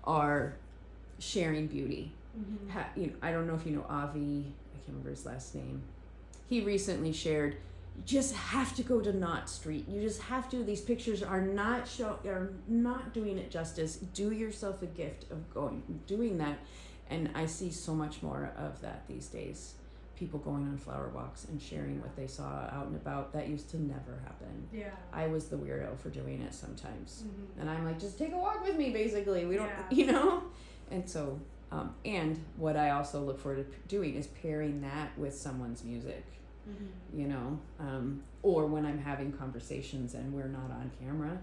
are sharing beauty. I don't know if you know Avi, I can't remember his last name. He recently shared, you just have to go to Knott Street. You just have to. These pictures are not doing it justice. Do yourself a gift of doing that. And I see so much more of that these days. People going on flower walks and sharing what they saw out and about. That used to never happen. Yeah. I was the weirdo for doing it sometimes. And I'm like, just take a walk with me, basically. We don't, And so, and what I also look forward to doing is pairing that with someone's music. Or when I'm having conversations and we're not on camera,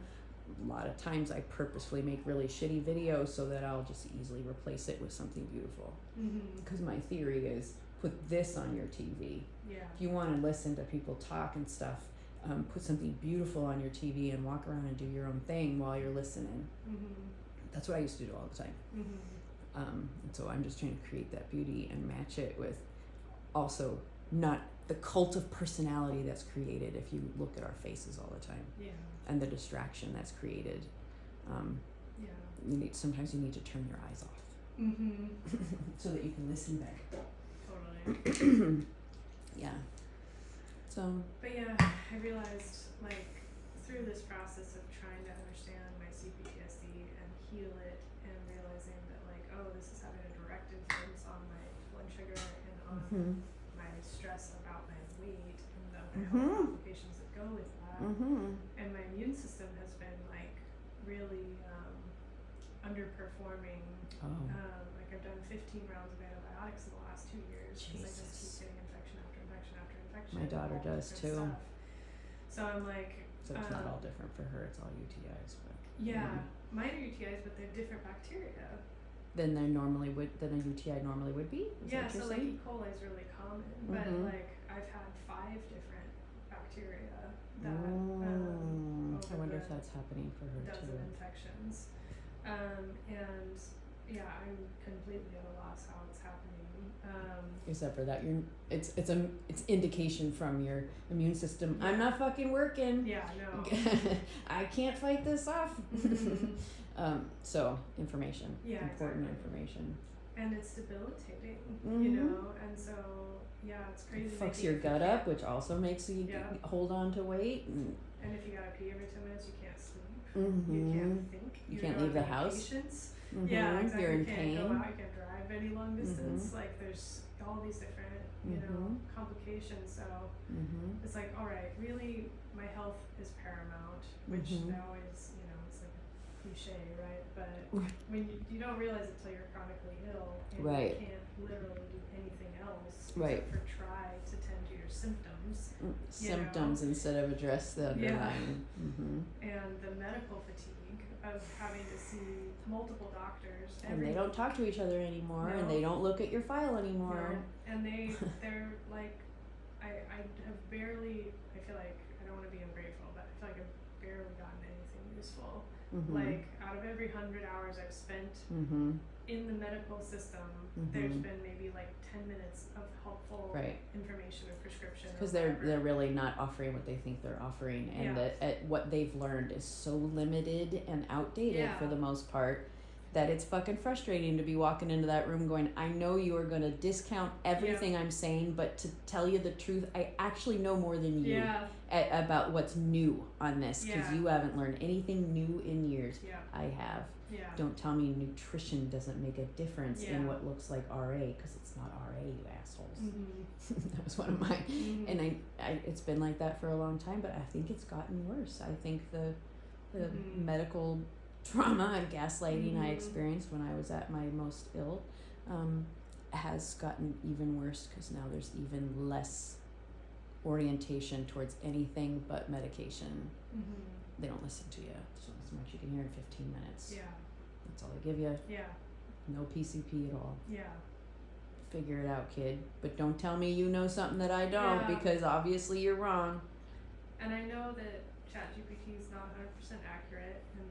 a lot of times I purposefully make really shitty videos so that I'll just easily replace it with something beautiful. Because my theory is, put this on your TV. Yeah. If you want to listen to people talk and stuff, put something beautiful on your TV and walk around and do your own thing while you're listening. That's what I used to do all the time. And so I'm just trying to create that beauty and match it with also not the cult of personality that's created if you look at our faces all the time. And the distraction that's created. Sometimes you need to turn your eyes off. So that you can listen better. Totally. So. But I realized, through this process of trying to understand my CPTSD and heal it, and realizing that, this is having a direct influence on my blood sugar and on my stress about my weight and the health complications that go with that. And my immune system has been, really underperforming. I've done 15 rounds of antibiotics in the last 2 years because I just keep getting infection after infection after infection. My daughter does too. Stuff. So I'm like... So it's not all different for her, it's all UTIs. But mine are UTIs, but they're different bacteria. Than a UTI normally would be? Is so E. coli is really common, but I've had 5 different bacteria that I wonder if that's happening for her too. Dozen infections. And I'm completely at a loss how it's happening. Except for that, it's indication from your immune system. I'm not fucking working. Yeah, no. I can't fight this off. So information, important information. And it's debilitating, and so it's crazy. It fucks your gut up, which also makes you hold on to weight. And if you gotta pee every 10 minutes, you can't sleep. You can't think. You can't leave the house. Patience. Yeah, exactly. You're in pain. You can't go out. You can't drive any long distance. There's all these different, complications. So it's all right. Really, my health is paramount, which now is, it's like a cliche, right? But when you don't realize it till you're chronically ill, and you can't literally do anything else except for try to tend to your symptoms. Symptoms instead of address the underlying. And the medical fatigue of having to see multiple doctors. And they don't talk to each other anymore, and they don't look at your file anymore. No. And they're like, I have barely, I feel like, I don't want to be ungrateful, but I feel like I've barely gotten anything useful. Out of every 100 hours I've spent in the medical system, there's been maybe 10 minutes of helpful information or prescription. Because they're really not offering what they think they're offering, and that what they've learned is so limited and outdated for the most part, that it's fucking frustrating to be walking into that room going, I know you are going to discount everything I'm saying, but to tell you the truth, I actually know more than you about what's new on this, because you haven't learned anything new in years. I have. Don't tell me nutrition doesn't make a difference in what looks like RA, because it's not RA, you assholes. That was one of my, and I it's been like that for a long time, but I think it's gotten worse. I think the medical trauma and gaslighting I experienced when I was at my most ill has gotten even worse, because now there's even less orientation towards anything but medication. They don't listen to you. So as much you can hear in 15 minutes. That's all they give you. No PCP at all. Figure it out, kid. But don't tell me you know something that I don't, because obviously you're wrong. And I know that ChatGPT is not 100% accurate, and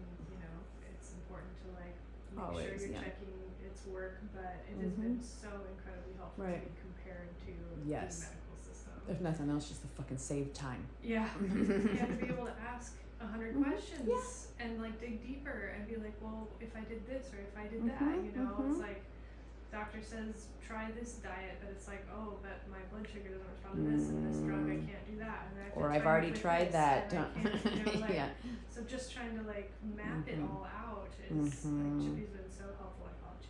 it's important to make sure you're checking its work, but it has been so incredibly helpful to me compared to the medical system. There's nothing else, just to fucking save time. You have to be able to ask 100 questions and like dig deeper and be like, well, if I did this or if I did that, you know, it's like doctor says try this diet, but it's like, oh, but my blood sugar doesn't respond to this and this drug, I can't do that, and I have to or I've already tried that. Don't you know, like, so just trying to like map it all out is like Chippy's been so helpful. I call it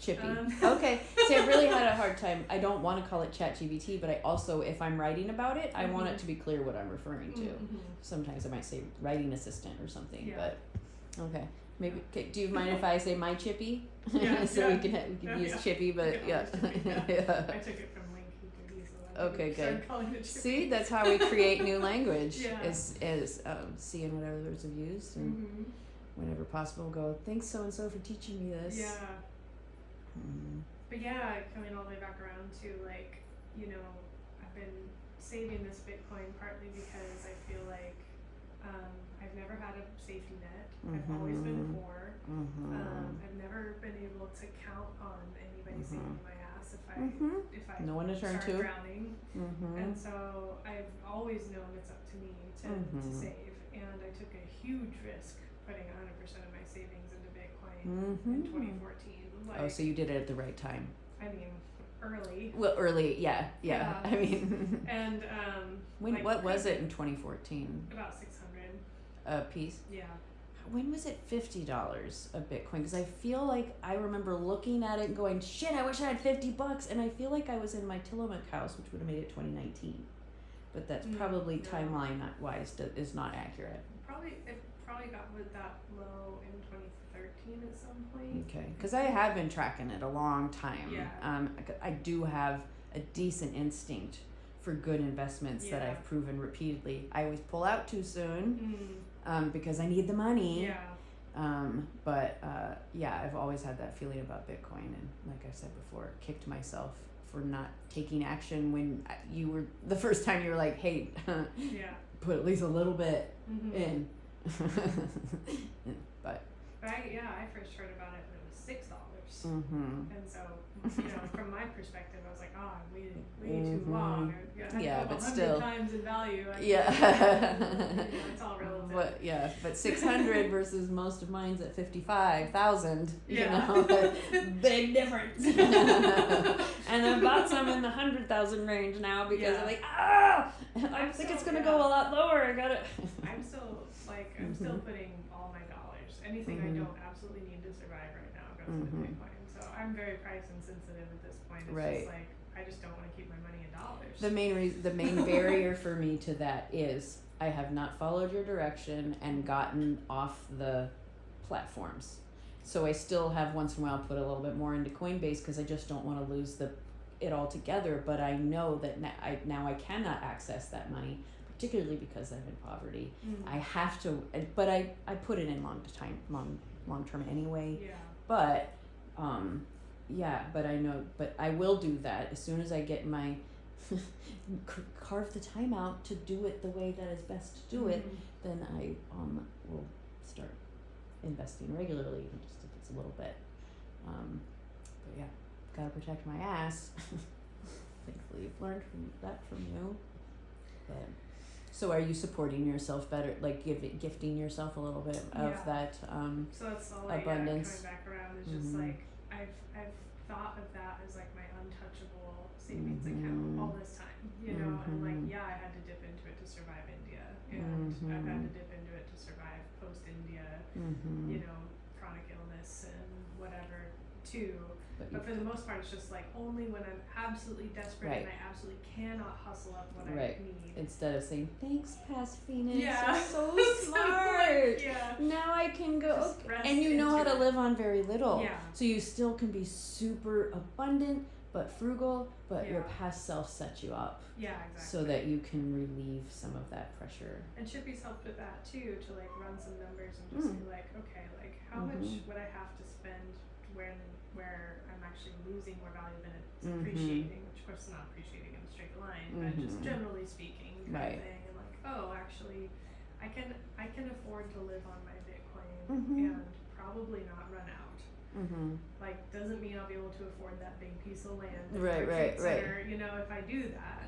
Chippy. Okay. See, I've really had a hard time. I don't want to call it ChatGPT, but I also, if I'm writing about it, I want it to be clear what I'm referring to. Sometimes I might say writing assistant or something, but okay. Maybe. Do you mind if I say my Chippy? So we can use Chippy, but I took it from Link. Okay, good. See, that's how we create new language. Is seeing what others have used and whenever possible go, thanks so and so for teaching me this. But yeah, coming all the way back around to like, you know, I've been saving this Bitcoin partly because I feel like I've never had a safety net. I've always been poor. I've never been able to count on anybody saving my ass if I no one to turn start to. drowning. And so I've always known it's up to me to save. And I took a huge risk putting 100% of my savings into Bitcoin in 2014. Like, so you did it at the right time. I mean, early. Well, early, yeah. I mean, and when like, what was it in 2014? About 600 a piece. Yeah. When was it $50 a Bitcoin? Because I feel like I remember looking at it and going, shit, I wish I had $50, and I feel like I was in my Tillamook house, which would have made it 2019. But that's probably timeline wise is not accurate. It probably got with that low in 2013 at some point. Okay, because I have been tracking it a long time. Yeah. I do have a decent instinct for good investments that I've proven repeatedly. I always pull out too soon because I need the money. But I've always had that feeling about Bitcoin, and like I said before, kicked myself for not taking action when you were the first time you were like, hey, put at least a little bit in. But I first heard about it when it was $6, and so from my perspective, I was like, oh, I waited way too long. But still, times in value. It's all relative. But 600 versus most of mine's at 55,000. You know, big difference. And I bought some in the 100,000 range now because I'm like, I think it's gonna go a lot lower. I got it. I'm still putting all my dollars. Anything I don't absolutely need to survive right now goes into Bitcoin. So I'm very price insensitive at this point. It's just like I just don't want to keep my money in dollars. The main barrier for me to that is I have not followed your direction and gotten off the platforms. So I still have once in a while put a little bit more into Coinbase because I just don't want to lose it all together. But I know that now I cannot access that money, particularly because I'm in poverty. I have to, but I put it in long term anyway. But but I know, but I will do that as soon as I get my carve the time out to do it the way that is best to do it. Then I will start investing regularly, even just if it's a little bit. But gotta protect my ass. Thankfully, you've learned from you. But so, are you supporting yourself better, like gifting yourself a little bit of that so that's all abundance? Coming back around is just like I've thought of that as like my untouchable savings account all this time, and like I had to dip into it to survive India, and I've had to dip into it to survive post India, chronic illness and whatever too. But for the most part, it's just like only when I'm absolutely desperate and I absolutely cannot hustle up what I need. Instead of saying, thanks, past Phoenix, you're so smart. Now I can go. And you know how to live on very little. So you still can be super abundant, but frugal, but your past self sets you up. Exactly. So that you can relieve some of that pressure. And Chippy's helped with that too, to like run some numbers and just be like, okay, like how much would I have to spend where I'm actually losing more value than it's appreciating, which of course is not appreciating in a straight line, but just generally speaking kind of thing. And like, oh, actually I can afford to live on my Bitcoin and probably not run out. Like doesn't mean I'll be able to afford that big piece of land. Right. If I do that.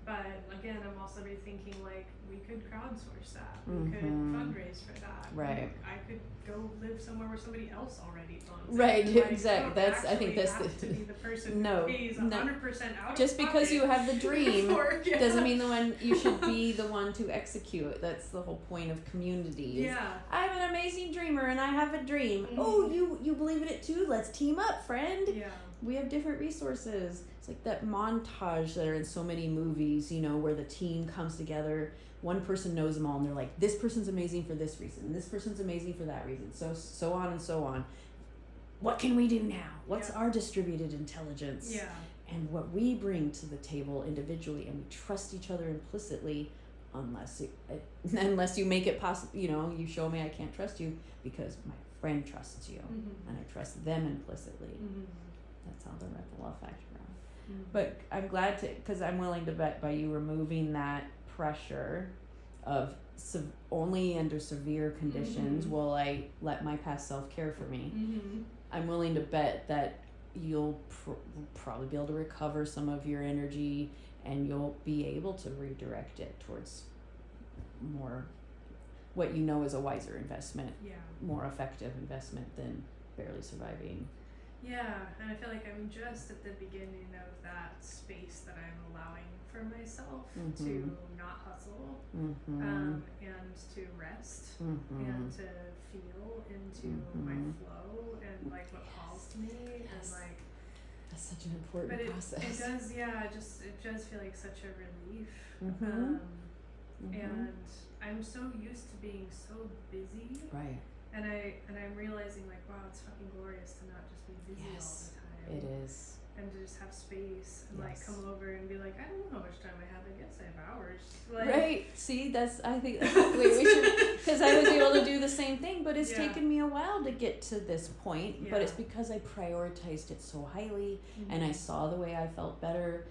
But again, I'm also rethinking, like, we could crowdsource that. We could fundraise for that. Right. I could go live somewhere where somebody else already funds. Right, like, exactly. I think that's have to be the person no, who pays 100% out just of because you have the dream yeah. doesn't mean you should be the one to execute. That's the whole point of community. Yeah. I'm an amazing dreamer and I have a dream. Oh, you believe in it too? Let's team up, friend. Yeah. We have different resources. It's like that montage that are in so many movies, where the team comes together. One person knows them all and they're like, this person's amazing for this reason, this person's amazing for that reason, so on and so on. What can we do now? What's our distributed intelligence? Yeah. And what we bring to the table individually, and we trust each other implicitly, unless you make it possible, you show me I can't trust you because my friend trusts you, and I trust them implicitly. That's how the ripple effect grows. But I'm glad because I'm willing to bet by you removing that pressure of only under severe conditions will I let my past self care for me. I'm willing to bet that you'll probably be able to recover some of your energy, and you'll be able to redirect it towards more what is a wiser investment, more effective investment than barely surviving. Yeah, and I feel like I'm just at the beginning of that space that I'm allowing for myself to not hustle, and to rest, and to feel into my flow and like what calls to me, and like that's such an important process. It does, it does feel like such a relief, and I'm so used to being so busy, right? And I'm realizing like, wow, it's fucking glorious to not just be busy all the time. It is. And to just have space and like come over and be like, I don't know how much time I have. I guess I have hours. Like, right. See, I think we should, because I was able to do the same thing, but it's taken me a while to get to this point. But it's because I prioritized it so highly, and I saw the way I felt better.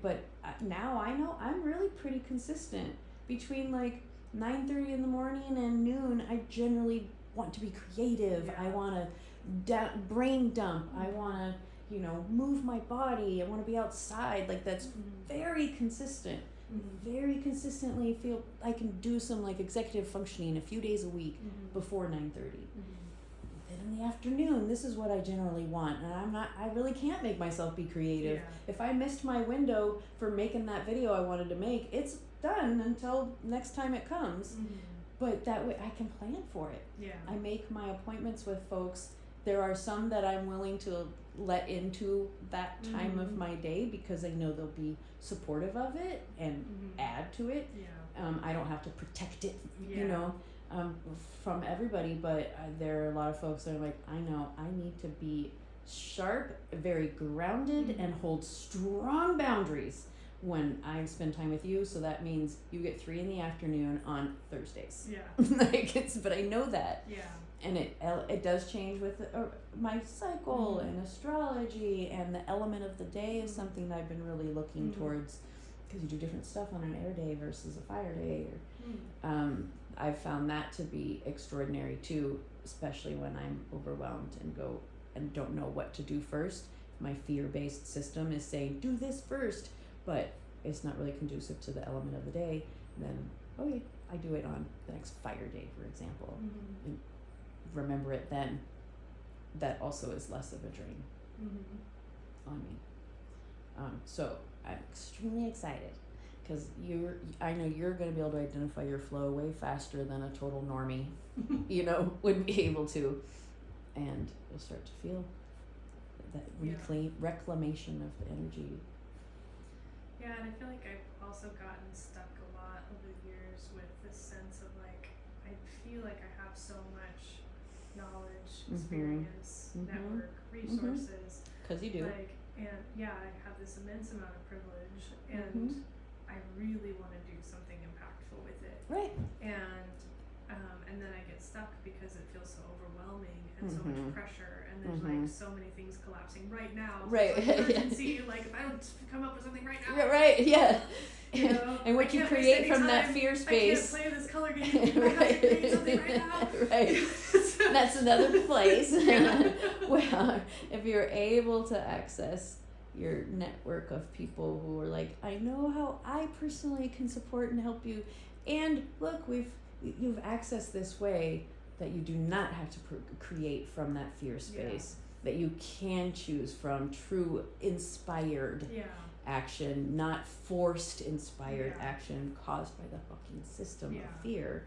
But now I know I'm really pretty consistent between like 9:30 in the morning and noon. I generally want to be creative. I want to brain dump. I want to move my body. I want to be outside. Like that's very consistent. Very consistently feel I can do some like executive functioning a few days a week before 9:30. Then in the afternoon, this is what I generally want, and I really can't make myself be creative. If I missed my window for making that video I wanted to make, it's done until next time it comes. But that way I can plan for it. I make my appointments with folks. There are some that I'm willing to let into that time of my day because I know they'll be supportive of it and add to it. I don't have to protect it, from everybody, but there are a lot of folks that are like, I know I need to be sharp, very grounded, and hold strong boundaries when I spend time with you. So that means you get 3 p.m. on Thursdays. But I know that. And it does change with my cycle and astrology, and the element of the day is something that I've been really looking towards, because you do different stuff on an air day versus a fire day. I've found that to be extraordinary too, especially when I'm overwhelmed and don't know what to do first. My fear-based system is saying, do this first, but it's not really conducive to the element of the day. Then, okay, I do it on the next fire day, for example. And remember it then. That also is less of a drain on me. So I'm extremely excited because I know you're going to be able to identify your flow way faster than a total normie, would be able to, and you'll start to feel that reclamation of the energy. Yeah, and I feel like I've also gotten stuck a lot over the years with this sense of like, I feel like I have so much knowledge, experience, network, resources. Because you do. And I have this immense amount of privilege, and I really want to do something impactful with it. Right. And then I get stuck because it feels so overwhelming and so much pressure, and there's like so many things collapsing right now. Right. Like urgency, like if I don't come up with something right now. Right. Yeah. And what you create from that fear space. I can't play this color game. I have to create something right now. Right. That's another place. Well, if you're able to access your network of people who are like, I know how I personally can support and help you, and look, you've accessed this way that you do not have to create from that fear space, that you can choose from true inspired action, not forced inspired action caused by the fucking system of fear.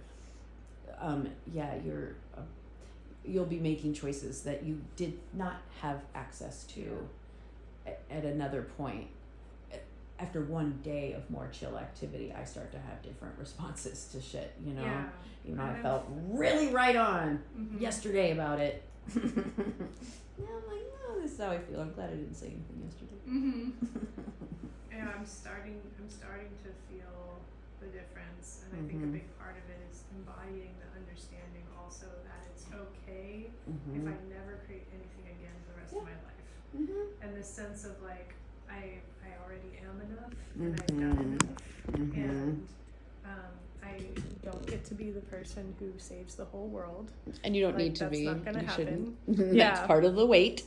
You'll be making choices that you did not have access to at another point. After one day of more chill activity, I start to have different responses to shit, you know? Yeah. You know, I felt really right on yesterday about it. Yeah, I'm like, no, this is how I feel. I'm glad I didn't say anything yesterday. Yeah, I'm starting to feel the difference, and I think a big part of it is embodying the understanding also that it's okay if I never create anything again for the rest of my life. And this sense of like, I already am enough, and I've done enough, and I don't get to be the person who saves the whole world. And you don't need to be. That's not going to happen. That's part of the weight.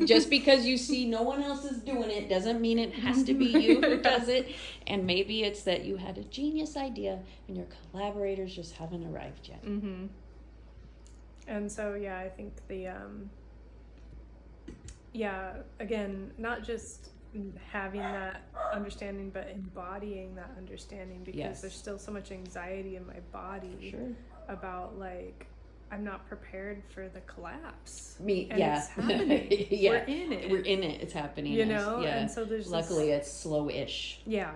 just because you see no one else is doing it doesn't mean it has to be you who does it. And maybe it's that you had a genius idea and your collaborators just haven't arrived yet. And so, I think the, again, not just having that understanding, but embodying that understanding, because there's still so much anxiety in my body about like, I'm not prepared for the collapse. It's happening. We're in it. We're in it. It's happening. You know? And so there's luckily it's slow-ish. Yeah.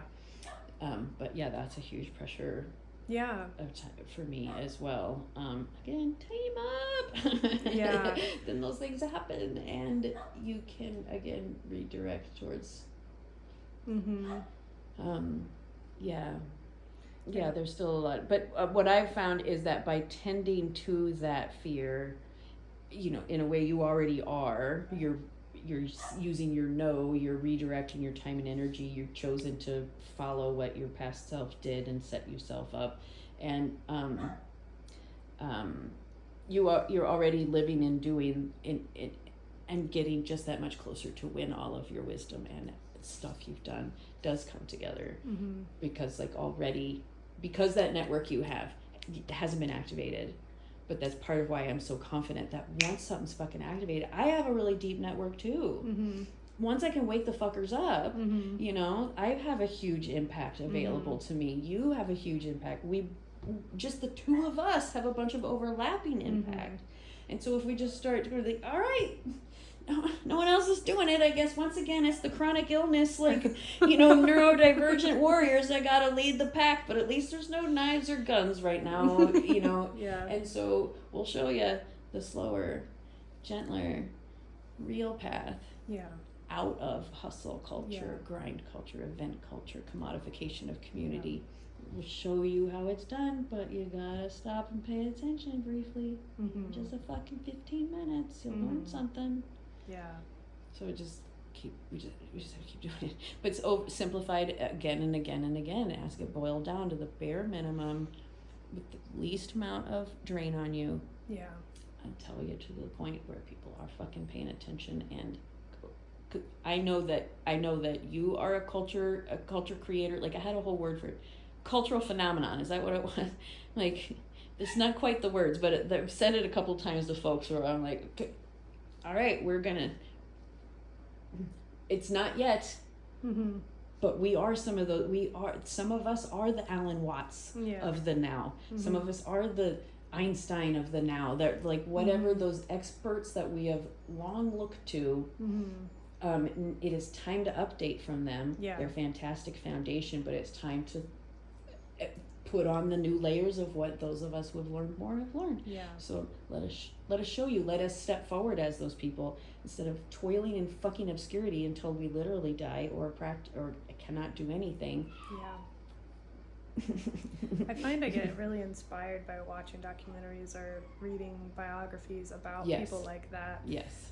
But that's a huge pressure. Yeah. For me as well. Again, team up. Then those things happen, and you can again redirect towards. There's still a lot, but what I've found is that by tending to that fear, you know, in a way you already are. You're using your no, you're redirecting your time and energy, you've chosen to follow what your past self did and set yourself up, and you're already living and doing and getting just that much closer to when all of your wisdom and stuff you've done does come together, because that network you have hasn't been activated. But that's part of why I'm so confident that once something's fucking activated, I have a really deep network too. Once I can wake the fuckers up, you know, I have a huge impact available to me. You have a huge impact. We, just the two of us, have a bunch of overlapping impact. And so if we just start to think, all right, no one else is doing it, I guess once again it's the chronic illness, like, you know, neurodivergent warriors that gotta lead the pack, but at least there's no knives or guns right now, you know. And so we'll show you the slower, gentler, real path out of hustle culture, grind culture, event culture, commodification of community. We'll show you how it's done, but you gotta stop and pay attention briefly. Just a fucking 15 minutes, you'll learn something. So we just have to keep doing it. But it's oversimplified again and again and again as it boiled down to the bare minimum with the least amount of drain on you. Until we get to the point where people are fucking paying attention. And I know that you are a culture creator. Like, I had a whole word for it. Cultural phenomenon. Is that what it was? Like, it's not quite the words, but I've said it a couple times to folks where I'm like, okay, all right, it's not yet, but some of us are the Alan Watts of the now. Some of us are the Einstein of the now. That, like, whatever those experts that we have long looked to, it is time to update from them. They're fantastic foundation, but it's time to put on the new layers of what those of us who have learned more have learned. So let us show you. Let us step forward as those people instead of toiling in fucking obscurity until we literally die or cannot do anything. I find I get really inspired by watching documentaries or reading biographies about people like that.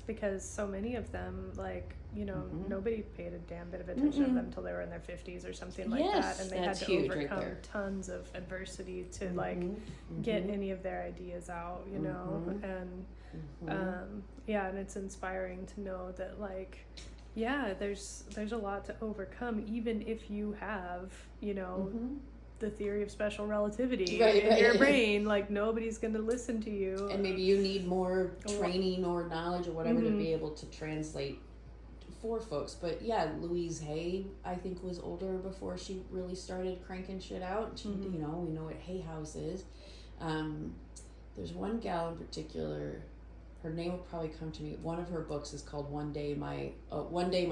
Because so many of them, like, you know, nobody paid a damn bit of attention to them until they were in their 50s or something like that, and they had to overcome tons of adversity to like get any of their ideas out, you know, and and it's inspiring to know that, like, Yeah, there's a lot to overcome, even if you have, you know, the theory of special relativity in your brain. Like, nobody's going to listen to you. And maybe you need more training or knowledge or whatever to be able to translate for folks. But yeah, Louise Hay, I think, was older before she really started cranking shit out. She, you know, we know what Hay House is. There's one gal in particular, her name will probably come to me. One of her books is called One Day My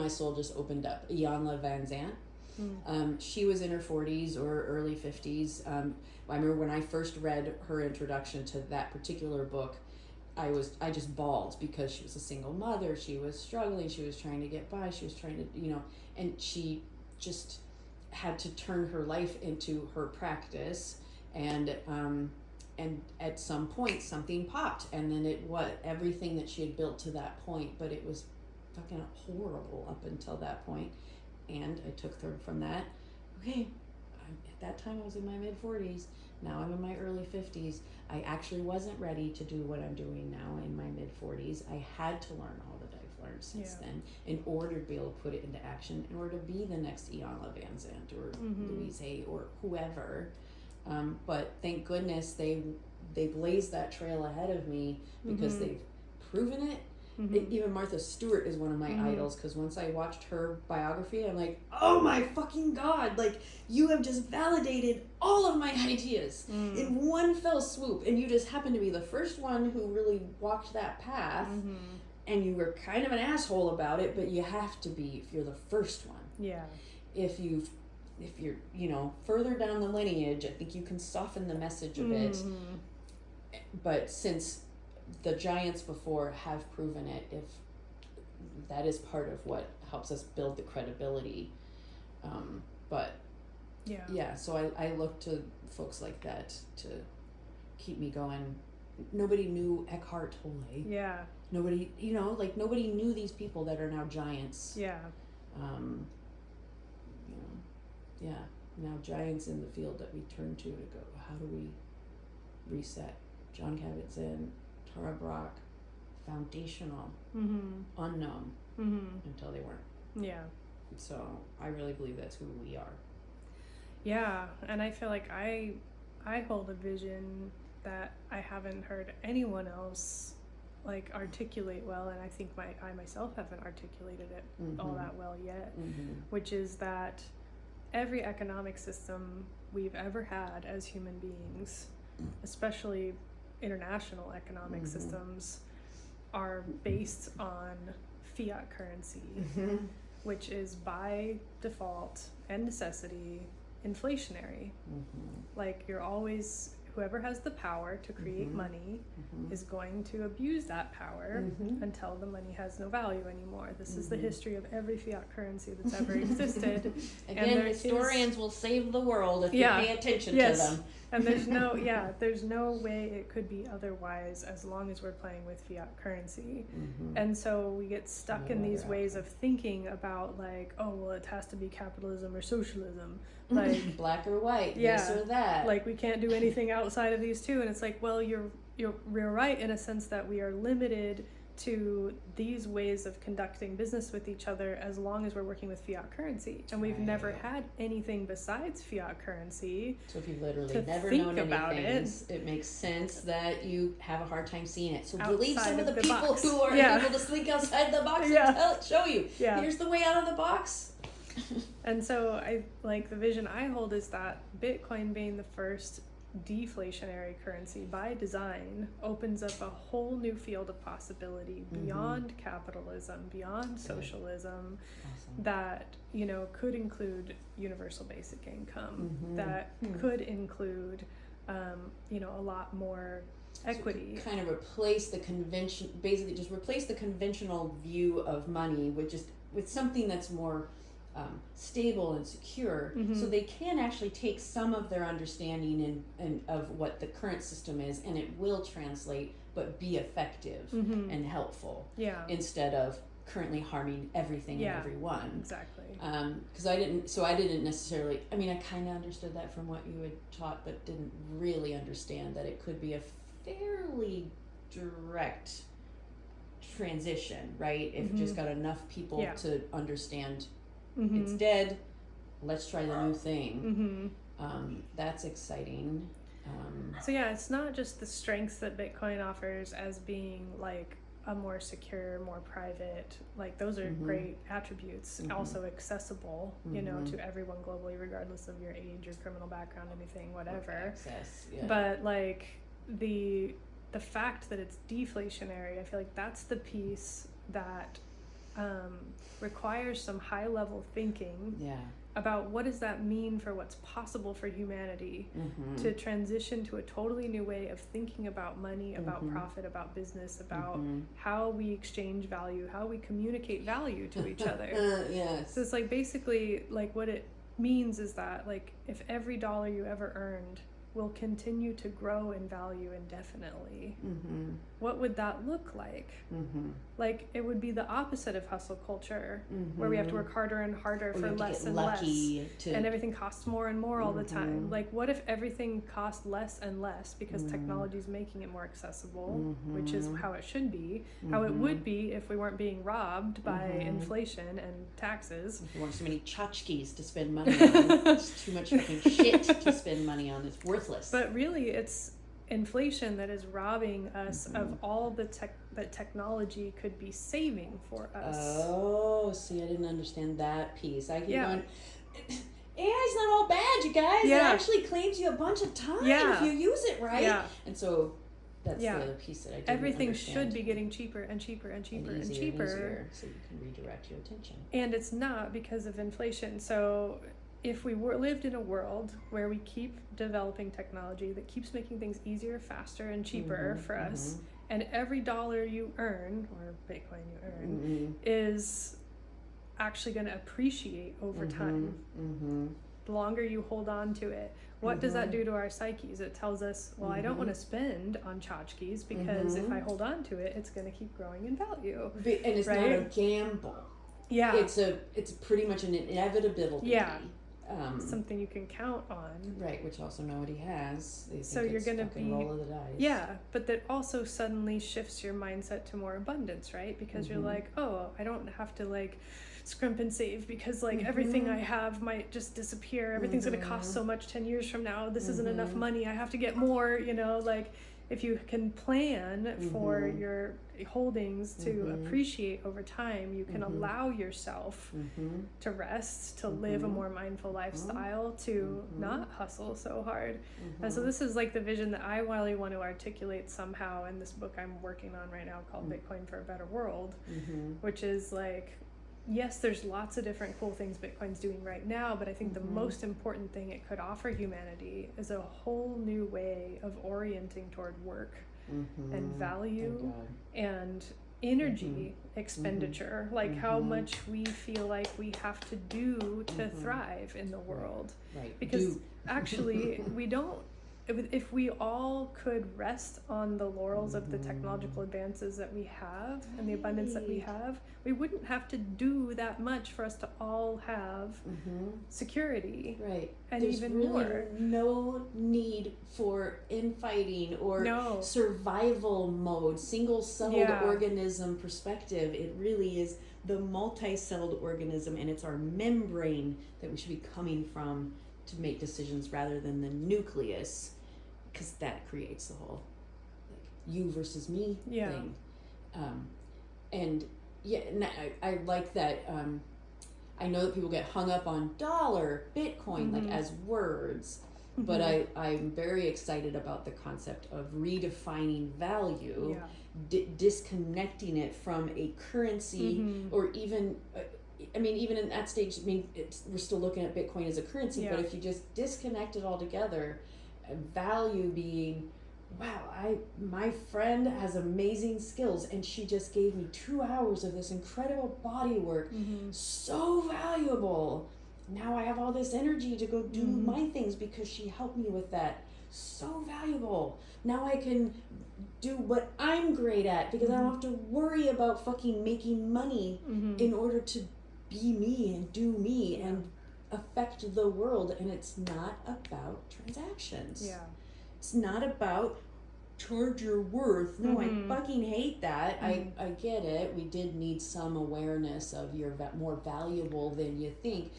Soul Just Opened Up, Iyanla Vanzant. She was in her 40s or early 50s. I remember when I first read her introduction to that particular book, I just bawled because she was a single mother. She was struggling. She was trying to get by. She was trying to, you know, and she just had to turn her life into her practice. And at some point something popped, and then everything that she had built to that point, but it was fucking horrible up until that point. And I took her from that. Okay, at that time I was in my mid-40s. Now I'm in my early 50s. I actually wasn't ready to do what I'm doing now in my mid-40s. I had to learn all that I've learned since then in order to be able to put it into action, in order to be the next Iyanla Vanzant or Louise Hay or whoever. But thank goodness they blazed that trail ahead of me, because they've proven it. Even Martha Stewart is one of my idols, because once I watched her biography, I'm like, oh my fucking God, like, you have just validated all of my ideas in one fell swoop, and you just happen to be the first one who really walked that path, and you were kind of an asshole about it, but you have to be if you're the first one. Yeah. If you're, you know, further down the lineage, I think you can soften the message a bit. But since the giants before have proven it, if that is part of what helps us build the credibility. But yeah, so I look to folks like that to keep me going. Nobody knew Eckhart Tolle. Yeah. Nobody, you know, like, nobody knew these people that are now giants. Yeah. You know, now giants in the field that we turn to go, how do we reset? John Kabat-Zinn, Tara Brach, foundational, unknown until they weren't. Yeah. So I really believe that's who we are. Yeah, and I feel like I hold a vision that I haven't heard anyone else like articulate well, and I think I myself haven't articulated it all that well yet, which is that every economic system we've ever had as human beings, especially international economic systems, are based on fiat currency, which is by default and necessity inflationary. Like, you're always, whoever has the power to create money is going to abuse that power until the money has no value anymore. This is the history of every fiat currency that's ever existed. Again, historians will save the world if you pay attention to them. And there's no way it could be otherwise as long as we're playing with fiat currency. And so we get stuck in these ways of thinking about, like, oh, well, it has to be capitalism or socialism. Like, black or white, this or that. Like, we can't do anything outside of these two. And it's like, well, you're right in a sense that we are limited to these ways of conducting business with each other as long as we're working with fiat currency, and we've never had anything besides fiat currency. So if you've literally never known anything, it makes sense that you have a hard time seeing it. So believe some of the people who are able to think outside the box and show you, here's the way out of the box. And so I like, the vision I hold is that Bitcoin being the first deflationary currency by design opens up a whole new field of possibility beyond capitalism, beyond socialism, that, you know, could include universal basic income, that could include, you know, a lot more equity. So kind of replace the convention, basically just replace the conventional view of money with something that's more stable and secure, so they can actually take some of their understanding and of what the current system is, and it will translate, but be effective and helpful, instead of currently harming everything and everyone. Exactly. Because I didn't necessarily, I mean, I kind of understood that from what you had taught, but didn't really understand that it could be a fairly direct transition, right? If just got enough people to understand it's dead, let's try the new thing. That's exciting. So yeah, it's not just the strengths that Bitcoin offers as being like a more secure, more private, like those are great attributes, also accessible, you know, to everyone globally, regardless of your age, your criminal background, anything, whatever. Access, But like the fact that it's deflationary, I feel like that's the piece that requires some high level thinking about what does that mean for what's possible for humanity to transition to a totally new way of thinking about money, about profit, about business, about how we exchange value, how we communicate value to each other. So it's like basically like what it means is that like if every dollar you ever earned will continue to grow in value indefinitely, what would that look like? Like it would be the opposite of hustle culture, where we have to work harder and harder for less and less, and everything costs more and more all the time. Like what if everything cost less and less because technology is making it more accessible, which is how it should be, how it would be if we weren't being robbed by inflation and taxes. If you want so many tchotchkes to spend money on, it's too much fucking shit to spend money on. It's worthless. But really, it's inflation that is robbing us of all the that technology could be saving for us. Oh, see, I didn't understand that piece. I keep going, AI's not all bad, you guys. It actually claims you a bunch of time if you use it right. And so that's the other piece that I didn't Everything understand. should be getting cheaper and cheaper and cheaper and cheaper. Easier, so you can redirect your attention. And it's not because of inflation. So if we lived in a world where we keep developing technology that keeps making things easier, faster, and cheaper for us, and every dollar you earn, or Bitcoin you earn, is actually going to appreciate over time. The longer you hold on to it, what does that do to our psyches? It tells us, well, I don't want to spend on tchotchkes because if I hold on to it, it's going to keep growing in value. And it's not a gamble. Yeah. It's pretty much an inevitability. Yeah. Something you can count on. Right, which also nobody has. So you're going to be roll of the dice. Yeah, but that also suddenly shifts your mindset to more abundance, right? Because you're like, oh, I don't have to like scrimp and save because like everything I have might just disappear. Everything's going to cost so much 10 years from now. This isn't enough money. I have to get more, you know, like if you can plan for your holdings to appreciate over time, you can allow yourself to rest, to live a more mindful lifestyle, to not hustle so hard. And so this is like the vision that I really want to articulate somehow in this book I'm working on right now called Bitcoin for a Better World, which is like, yes, there's lots of different cool things Bitcoin's doing right now, but I think the most important thing it could offer humanity is a whole new way of orienting toward work and value and energy expenditure, like how much we feel like we have to do to thrive in the world. Right. Because actually we don't. If we all could rest on the laurels of the technological advances that we have and the abundance that we have, we wouldn't have to do that much for us to all have security. Right. And there's even really more. No need for infighting or survival mode, single-celled organism perspective. It really is the multi-celled organism, and it's our membrane that we should be coming from to make decisions rather than the nucleus, because that creates the whole like you versus me thing. And I like that. I know that people get hung up on dollar, Bitcoin, like as words, but I'm very excited about the concept of redefining value, disconnecting it from a currency or even. I mean, even in that stage, we're still looking at Bitcoin as a currency, but if you just disconnect it all together, value being, wow, my friend has amazing skills and she just gave me 2 hours of this incredible body work, so valuable. Now I have all this energy to go do my things because she helped me with that. So valuable. Now I can do what I'm great at because I don't have to worry about fucking making money in order to be me and do me and affect the world. And it's not about transactions. It's not about charge your worth. No, I fucking hate that. I get it. We did need some awareness of you're more valuable than you think.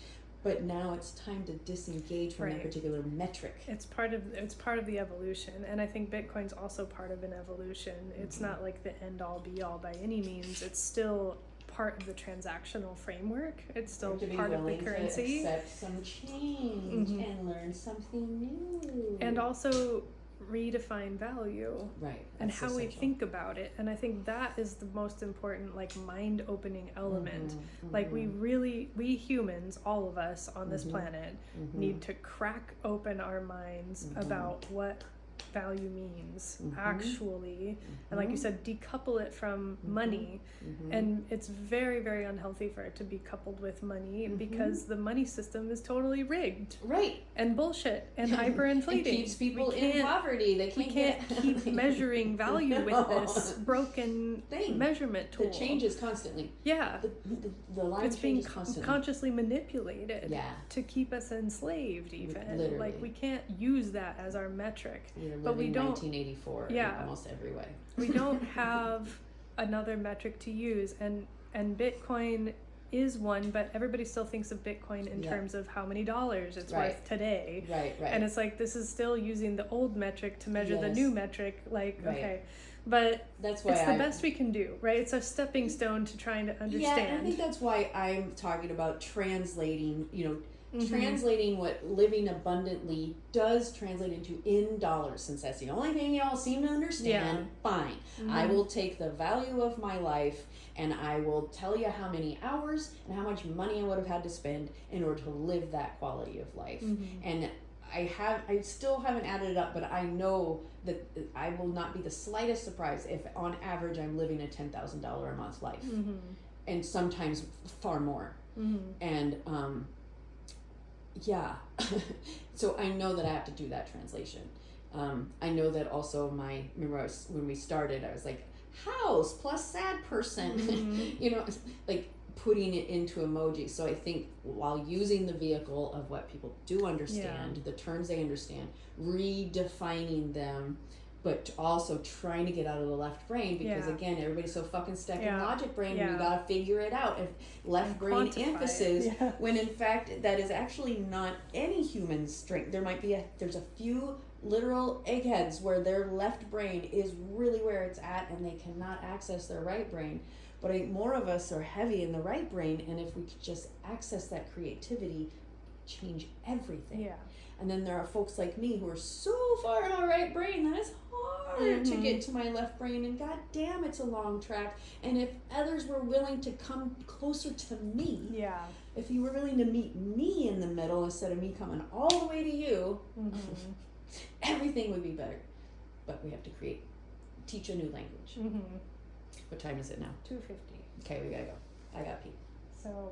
But now it's time to disengage from that particular metric. It's part of the evolution, and I think Bitcoin's also part of an evolution. It's not like the end all be all by any means. It's still part of the transactional framework. It's still part of the currency. To accept some change and learn something new. And also redefine value. Right. And how we think about it. And I think that is the most important, like, mind-opening element. Like, we humans, all of us on this planet, need to crack open our minds about what value means actually, and like you said, decouple it from money. And it's very, very unhealthy for it to be coupled with money, because the money system is totally rigged, and bullshit, and hyperinflating. It keeps people in poverty. We can't keep measuring value with this broken measurement tool. It changes constantly. The line it's being constantly. Consciously manipulated to keep us enslaved, even. Literally. Like, we can't use that as our metric. But we don't. 1984 in almost every way. We don't have another metric to use, and Bitcoin is one, but everybody still thinks of Bitcoin in terms of how many dollars it's worth today. Right. And it's like, this is still using the old metric to measure the new metric. Like, okay. But that's why it's the best we can do, right? It's a stepping stone to trying to understand. Yeah, and I think that's why I'm talking about translating, translating what living abundantly does translate into in dollars, since that's the only thing y'all seem to understand. Fine. I will take the value of my life and I will tell you how many hours and how much money I would have had to spend in order to live that quality of life. And I still haven't added it up, but I know that I will not be the slightest surprise if on average I'm living a $10,000 a month life, and sometimes far more. And so I know that I have to do that translation. I know that also remember when we started, I was like, house plus sad person, like putting it into emoji. So I think while using the vehicle of what people do understand, the terms they understand, redefining them, but also trying to get out of the left brain, because again, everybody's so fucking stuck in logic brain. We gotta figure it out. If left brain emphasis, when in fact that is actually not any human strength. There's a few literal eggheads where their left brain is really where it's at, and they cannot access their right brain. But I think more of us are heavy in the right brain, and if we could just access that creativity, change everything. And then there are folks like me who are so far in our right brain that it's hard to get to my left brain, and god damn, it's a long track. And if others were willing to come closer to me, if you were willing to meet me in the middle instead of me coming all the way to you, everything would be better. But we have to teach a new language. What time is it now? 2:50. Okay, we gotta go. I gotta pee. So,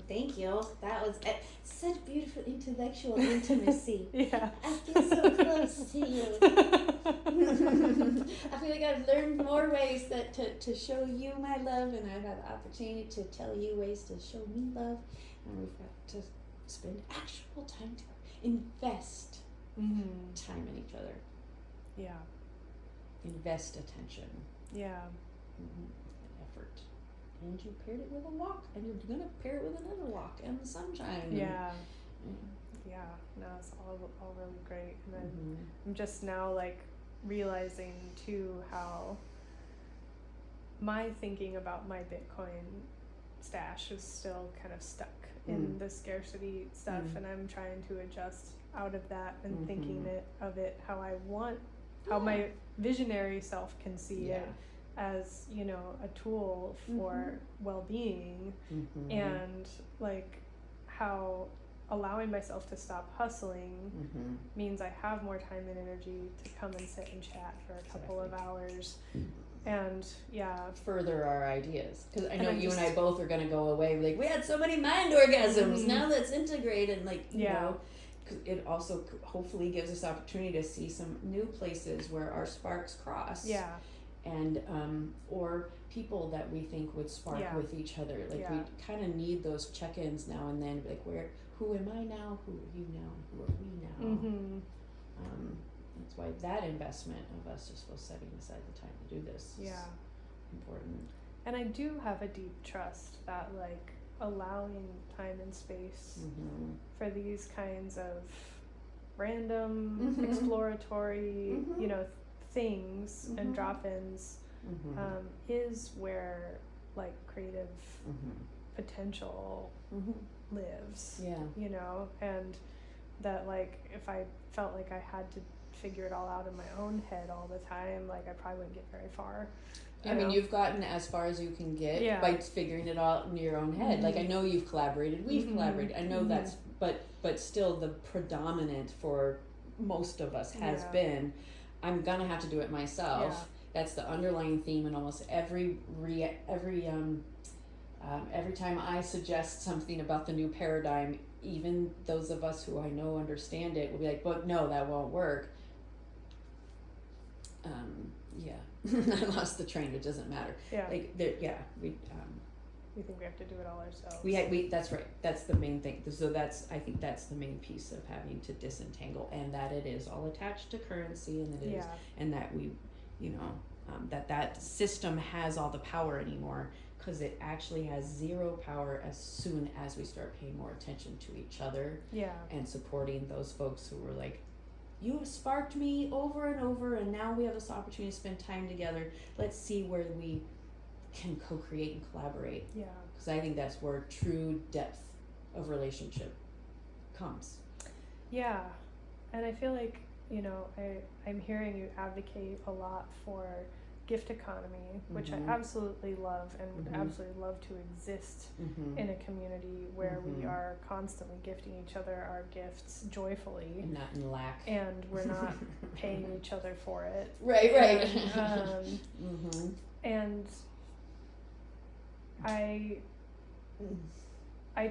thank you. That was such beautiful intellectual intimacy. I feel so close to you. I feel like I've learned more ways to show you my love, and I've had the opportunity to tell you ways to show me love. And we've got to spend actual time to invest time in each other. Invest attention. Effort. And you paired it with a walk, and you're gonna pair it with another walk and the sunshine. No, it's all really great. And then I'm just now like realizing too how my thinking about my Bitcoin stash is still kind of stuck in the scarcity stuff, and I'm trying to adjust out of that and thinking of it how I want, how my visionary self can see it as, a tool for well-being, and like how allowing myself to stop hustling means I have more time and energy to come and sit and chat for a couple of hours, and further our ideas, because I know you and I both are going to go away like, we had so many mind orgasms, now let's integrate, and like you know, it also hopefully gives us opportunity to see some new places where our sparks cross, and or people that we think would spark with each other. Like we kind of need those check-ins now and then, like who am I now, who are you now, who are we now? That's why that investment of us just was setting aside the time to do this is important. And I do have a deep trust that like allowing time and space for these kinds of random exploratory you know things and drop-ins is where like creative potential lives, you know, and that like if I felt like I had to figure it all out in my own head all the time, like I probably wouldn't get very far. I mean, you've gotten as far as you can get by figuring it all in your own head. Like I know you've collaborated, we've collaborated. I know that's, but still the predominant for most of us has been, I'm gonna have to do it myself. That's the underlying theme in almost every time I suggest something about the new paradigm. Even those of us who I know understand it will be like, but no, that won't work. I lost the train. It doesn't matter. We think we have to do it all ourselves. We that's right. That's the main thing. So I think that's the main piece of having to disentangle, and that it is all attached to currency, and it is, and that we, you know, that system has all the power anymore, because it actually has zero power as soon as we start paying more attention to each other. And supporting those folks who were like, you have sparked me over and over, and now we have this opportunity to spend time together. Let's see where we can co-create and collaborate. Because I think that's where true depth of relationship comes. And I feel like, you know, I'm hearing you advocate a lot for gift economy, which I absolutely love and would absolutely love to exist in a community where we are constantly gifting each other our gifts joyfully and not in lack, and we're not paying each other for it. Right. And I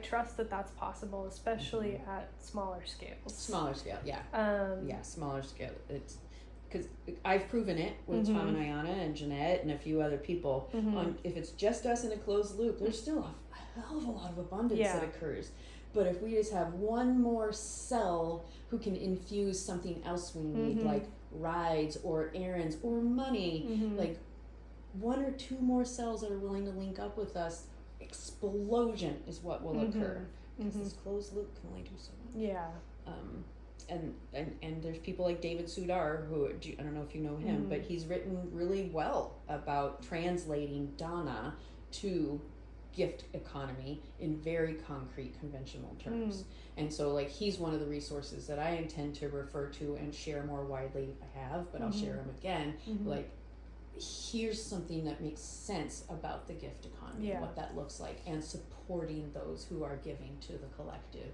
trust that that's possible, especially at smaller scales. Smaller scale, smaller scale. It's because I've proven it with Tom and Ayana and Jeanette and a few other people. If it's just us in a closed loop, there's still a hell of a lot of abundance that occurs. But if we just have one more cell who can infuse something else we need, like rides or errands or money, like one or two more cells that are willing to link up with us, explosion is what will occur. Because this closed loop can only do so much. And there's people like David Sudar, who, I don't know if you know him, but he's written really well about translating Dana to gift economy in very concrete, conventional terms. And so like he's one of the resources that I intend to refer to and share more widely. I have, but I'll share him again. Like, here's something that makes sense about the gift economy, what that looks like, and supporting those who are giving to the collective,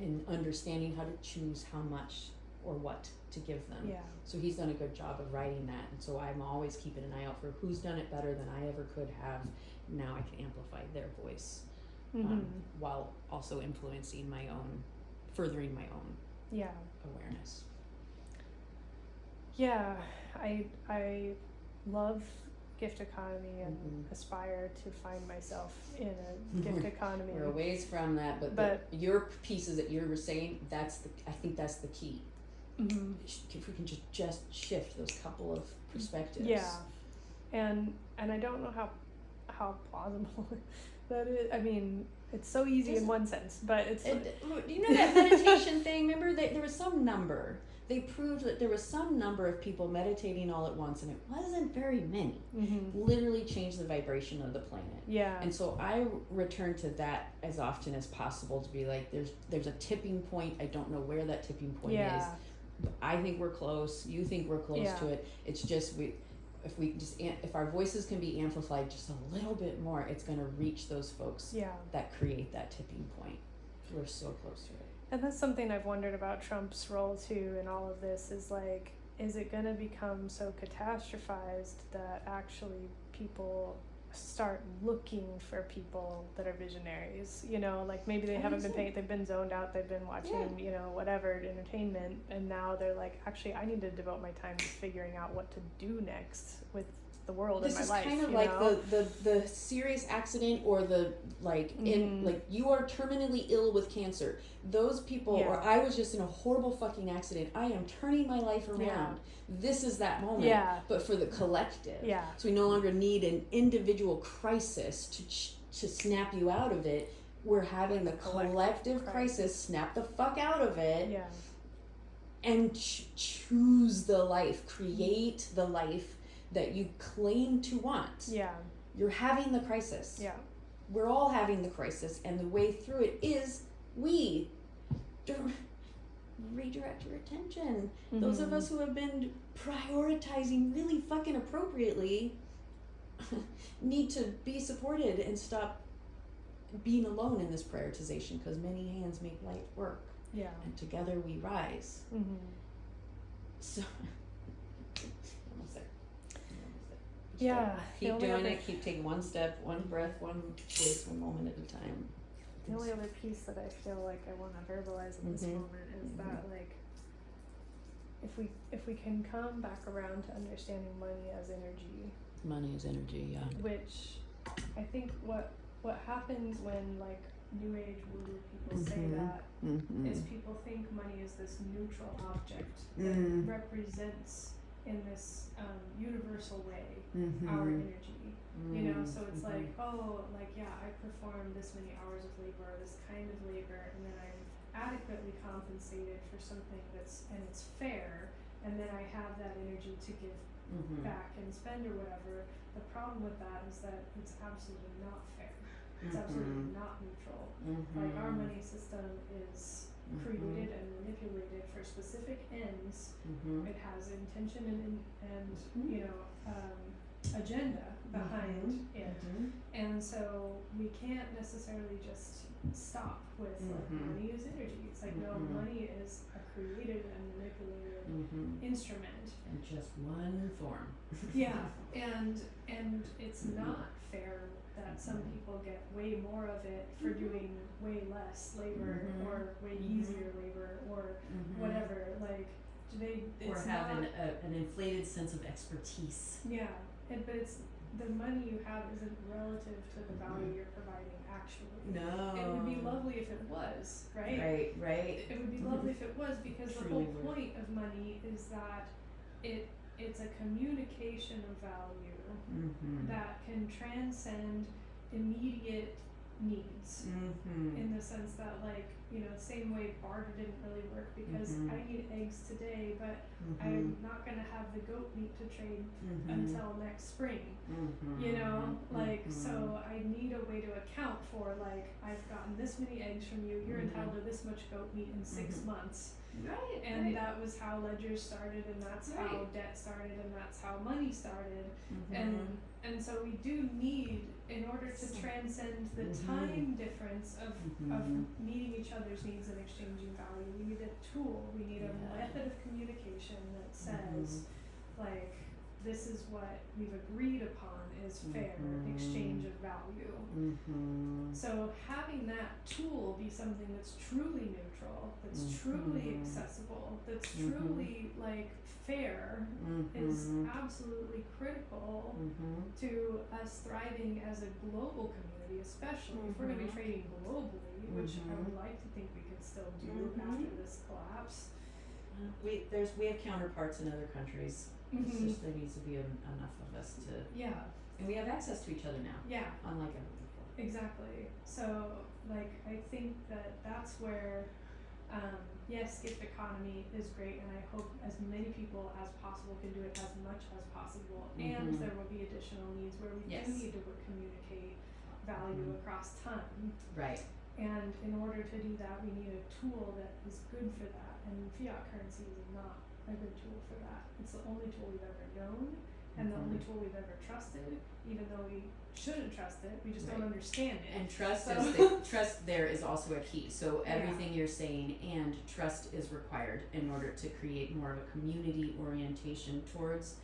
and understanding how to choose how much or what to give them. So he's done a good job of writing that, and so I'm always keeping an eye out for who's done it better than I ever could have. Now I can amplify their voice, while also influencing my own, furthering my own awareness. I love gift economy and aspire to find myself in a gift economy. We're a ways from that, but your pieces that you were saying, I think that's the key. If we can just shift those couple of perspectives. And I don't know how plausible that is. I mean, it's so easy in one sense, but you know that meditation thing, remember there was some number. They proved that there was some number of people meditating all at once, and it wasn't very many. Literally changed the vibration of the planet. And so I return to that as often as possible, to be like, there's a tipping point. I don't know where that tipping point is. I think we're close. You think we're close to it. It's just if our voices can be amplified just a little bit more, it's going to reach those folks that create that tipping point. We're so close to it. And that's something I've wondered about Trump's role too in all of this, is like, is it going to become so catastrophized that actually people start looking for people that are visionaries? You know, like maybe they haven't been paid, they've been zoned out, they've been watching, you know, whatever, entertainment, and now they're like, actually, I need to devote my time to figuring out what to do next with the world in my life. This is kind of like the serious accident, or the like in like you are terminally ill with cancer. Those people, or I was just in a horrible fucking accident. I am turning my life around. Yeah. This is that moment. Yeah. But for the collective. Yeah. So we no longer need an individual crisis to snap you out of it. We're having the collective crisis snap the fuck out of it. Yeah. And choose the life, create the life that you claim to want. Yeah. You're having the crisis. Yeah. We're all having the crisis, and the way through it is redirect your attention. Those of us who have been prioritizing really fucking appropriately need to be supported and stop being alone in this prioritization, because many hands make light work. Yeah. And together we rise. So almost there. Yeah. Keep doing it, keep taking one step, one breath, one choice, one moment at a time. The only other piece that I feel like I want to verbalize in this moment is that, like, if we can come back around to understanding money as energy. Money is energy, yeah. Which I think what happens when, like, New Age woo people say that is people think money is this neutral object that represents in this universal way our energy. You know, so it's like, oh, like, yeah, I perform this many hours of labor, this kind of labor, and then I'm adequately compensated for something and it's fair, and then I have that energy to give back and spend or whatever. The problem with that is that it's absolutely not fair. It's absolutely not neutral. Like, our money system is created and manipulated for specific ends. It has intention and you know, agenda behind it. And so we can't necessarily just stop with like, money is energy. It's like, no, money is a created and manipulated instrument. In just one form. Yeah, and it's not fair that some people get way more of it for doing way less labor or way easier labor or whatever. Like, or having an inflated sense of expertise. Yeah, but it's the money you have isn't relative to the value you're providing actually. No. It would be lovely if it was, right? Right. It would be lovely if it was, because the whole point of money is that it's a communication of value that can transcend immediate needs in the sense that, like, you know, same way barter didn't really work because I need eggs today, but I'm not going to have the goat meat to trade until next spring, you know, like, so I need a way to account for, like, I've gotten this many eggs from you, you're entitled to this much goat meat in 6 months. Right. And that was how ledgers started, and that's how debt started, and that's how money started. And so we do need, in order to transcend the time difference of meeting each other's needs and exchanging value, we need a tool, we need a method of communication that says, like, this is what we've agreed upon is fair exchange of value. So having that tool be something that's truly neutral, that's truly accessible, that's truly, like, fair is absolutely critical to us thriving as a global community, especially if we're going to be trading globally, which I would like to think we could still do after this collapse. We have counterparts in other countries. It's just there needs to be enough of us to. Yeah. And we have access to each other now. Yeah. Unlike ever before. Exactly. So, like, I think that's where, yes, gift economy is great, and I hope as many people as possible can do it as much as possible. And there will be additional needs where we do need to communicate value across time. Right. And in order to do that, we need a tool that is good for that. And fiat currency is not a good tool for that. It's the only tool we've ever known, and the only tool we've ever trusted, even though we shouldn't trust it, we just don't understand it. And trust trust there is also a key. So everything you're saying, and trust is required in order to create more of a community orientation towards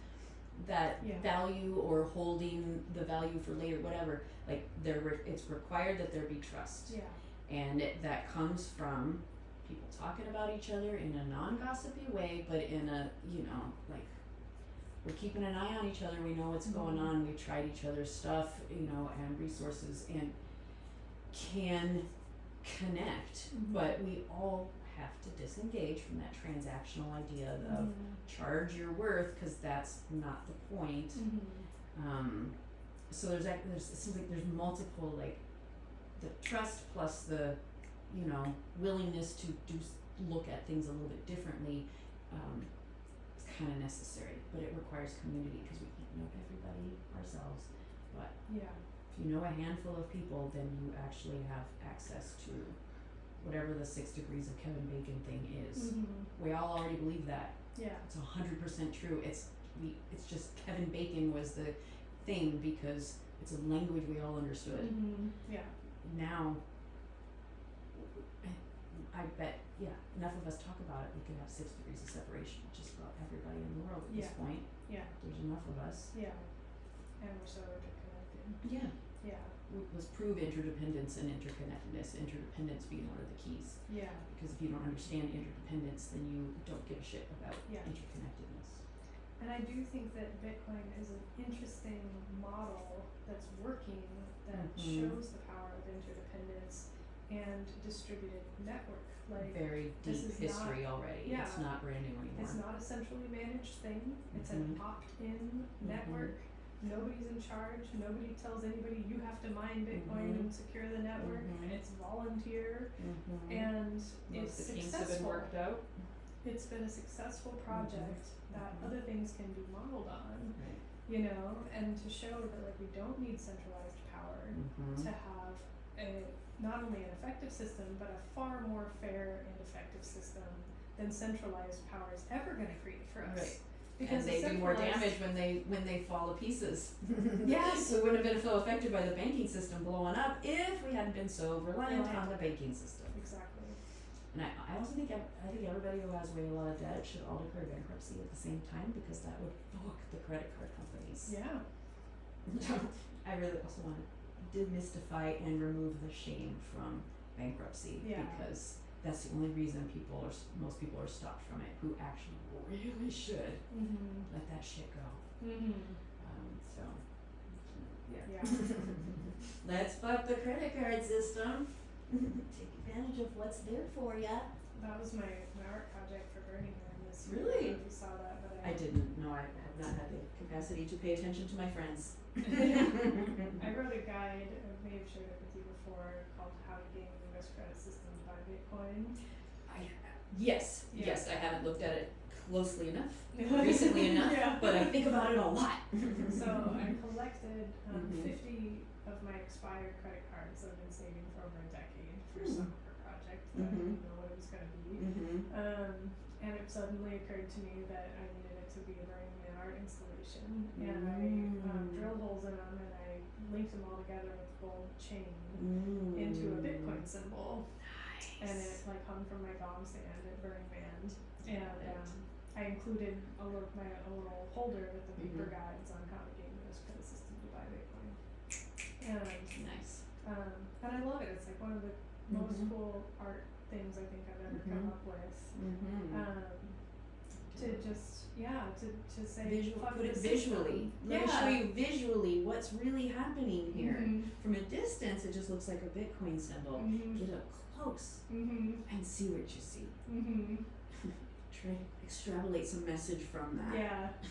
that value, or holding the value for later, whatever. Like, it's required that there be trust. Yeah. And that comes from people talking about each other in a non-gossipy way, but in a, you know, like, we're keeping an eye on each other, we know what's going on, we tried each other's stuff, you know, and resources, and can connect, but we all have to disengage from that transactional idea of charge your worth, because that's not the point. So there's it seems like there's multiple, like the trust plus the, you know, willingness to look at things a little bit differently, is kind of necessary, but it requires community, because we can't know everybody ourselves. But if you know a handful of people, then you actually have access to whatever the 6 degrees of Kevin Bacon thing is. We all already believe that. It's 100% true. It's just Kevin Bacon was the thing because it's a language we all understood. Now, I bet, enough of us talk about it, we could have 6 degrees of separation with just about everybody in the world at this point. There's enough of us. And we're so interconnected. Let's prove interdependence and interconnectedness, interdependence being one of the keys. Because if you don't understand interdependence, then you don't give a shit about interconnectedness. And I do think that Bitcoin is an interesting model that's working, that shows the power of interdependence and distributed network. Like, very deep history already. It's not brand new anymore. It's not a centrally managed thing. It's an opt-in network. Nobody's in charge. Nobody tells anybody you have to mine Bitcoin and secure the network. It's volunteer, and it's the kinks successful. have been worked out. It's been a successful project that other things can be modeled on. You know, and to show that like we don't need centralized power to have not only an effective system, but a far more fair and effective system than centralized power is ever going to create for us. Because and they do more damage when they fall to pieces. Yes. We wouldn't have been so affected by the banking system blowing up if we hadn't been so reliant on the banking system. Exactly. And I also think everybody who has way a lot of debt should all declare bankruptcy at the same time, because that would fuck the credit card companies. I really also want to demystify and remove the shame from bankruptcy, because that's the only reason most people are stopped from it, who actually really should let that shit go. Let's fuck the credit card system. Take advantage of what's there for ya. That was my art project for Burning Man this year. Really? I don't know if you saw that, but I didn't. No, I have not had the capacity to pay attention to my friends. I wrote a guide, I may have shared it with you before, called How to Gain the US Credit System by Bitcoin. Yes, I haven't looked at it closely enough, recently enough, but I think about it a lot. So I collected 50 of my expired credit cards that I've been saving for over a decade for some project that I didn't know what it was going to be. And it suddenly occurred to me that I needed it to be a Burning Man art installation. And I drilled holes in them and I linked them all together with gold chain into a Bitcoin symbol. And it like hung from my dom stand at Burning Man. And I included a little holder with the paper guides on how to gain the US credit system to buy Bitcoin. And and I love it. It's like one of the most cool art things I think I've ever come up with. To just to say put it visually. Let me show you visually what's really happening here. From a distance, it just looks like a Bitcoin symbol. Get up close and see what you see. Try to extrapolate some message from that.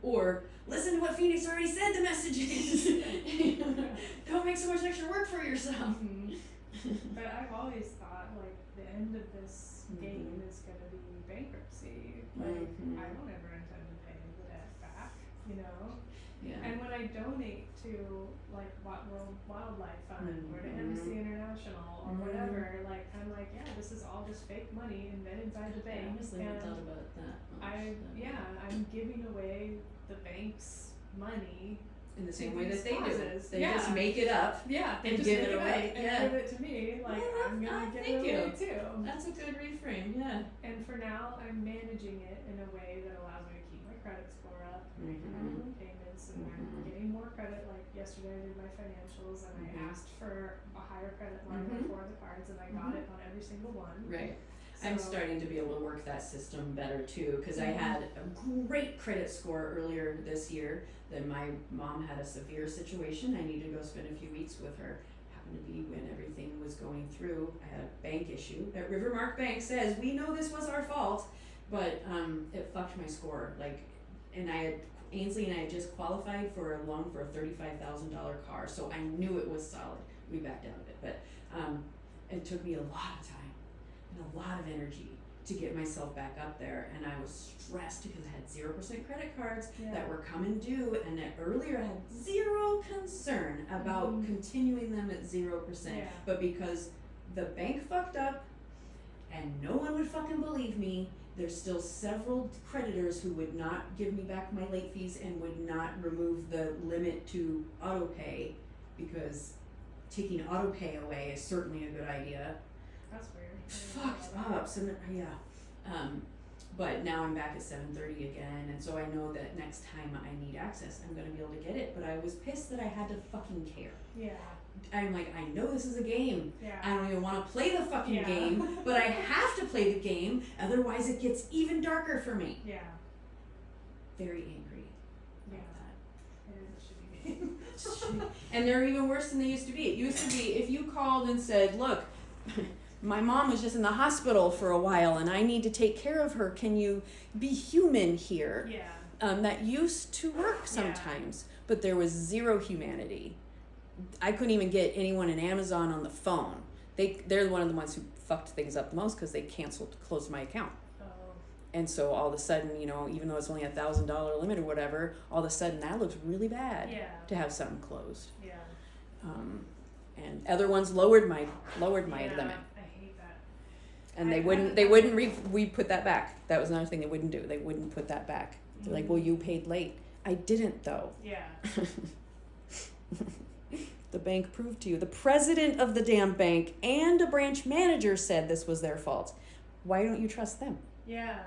Or listen to what Phoenix already said the message is. Don't make so much extra work for yourself. But I've always thought like the end of this game is going to be bankruptcy. Like I don't ever intend to pay the debt back, you know. And when I donate to like World Wildlife Fund or to Amnesty International or whatever, like I'm like, this is all just fake money invented by the bank. I honestly haven't thought about that. I'm giving away the bank's money in the same way that they causes. do. They just make it up and give it away. And give it to me. Like I'm gonna give it away too. That's a good reframe. And for now, I'm managing it in a way that allows me to keep my credit score up, making payments, and I'm getting more credit. Like yesterday, I did my financials, and I asked for a higher credit line on 4 of the cards, and I got it on every single one. I'm starting to be able to work that system better too, because I had a great credit score earlier this year. Then my mom had a severe situation. I needed to go spend a few weeks with her. Happened to be when everything was going through. I had a bank issue that Rivermark Bank says, we know this was our fault, but it fucked my score. And Ainsley and I had just qualified for a loan for a $35,000 car, so I knew it was solid. We backed out of it, but it took me a lot of time and a lot of energy to get myself back up there, and I was stressed because I had 0% credit cards that were coming due, and that earlier I had zero concern about continuing them at 0%, but because the bank fucked up and no one would fucking believe me, there's still several creditors who would not give me back my late fees and would not remove the limit to auto pay, because taking auto pay away is certainly a good idea. That's weird. Fucked up. So but now I'm back at 7:30 again, and so I know that next time I need access, I'm gonna be able to get it. But I was pissed that I had to fucking care. Yeah. I'm like, I know this is a game. Yeah. I don't even want to play the fucking game, but I have to play the game, otherwise it gets even darker for me. Yeah. Very angry about that. It is a shitty game. And they're even worse than they used to be. It used to be if you called and said, look, my mom was just in the hospital for a while and I need to take care of her. Can you be human here? Yeah. That used to work sometimes, but there was zero humanity. I couldn't even get anyone in Amazon on the phone. They're one of the ones who fucked things up the most because they closed my account. Oh. And so all of a sudden, even though it's only $1,000 limit or whatever, all of a sudden that looks really bad to have something closed. Yeah. And other ones lowered my limit. I hate that. And we put that back. That was another thing they wouldn't do. They wouldn't put that back. They're like, well, you paid late. I didn't though. Yeah. The bank proved to you. The president of the damn bank and a branch manager said this was their fault. Why don't you trust them? Yeah.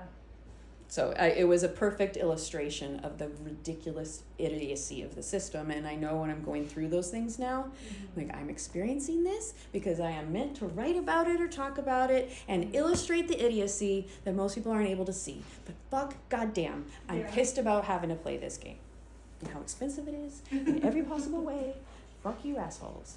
So it was a perfect illustration of the ridiculous idiocy of the system. And I know when I'm going through those things now, I'm experiencing this because I am meant to write about it or talk about it and illustrate the idiocy that most people aren't able to see. But fuck, goddamn, I'm pissed about having to play this game and how expensive it is in every possible way. Fuck you, assholes.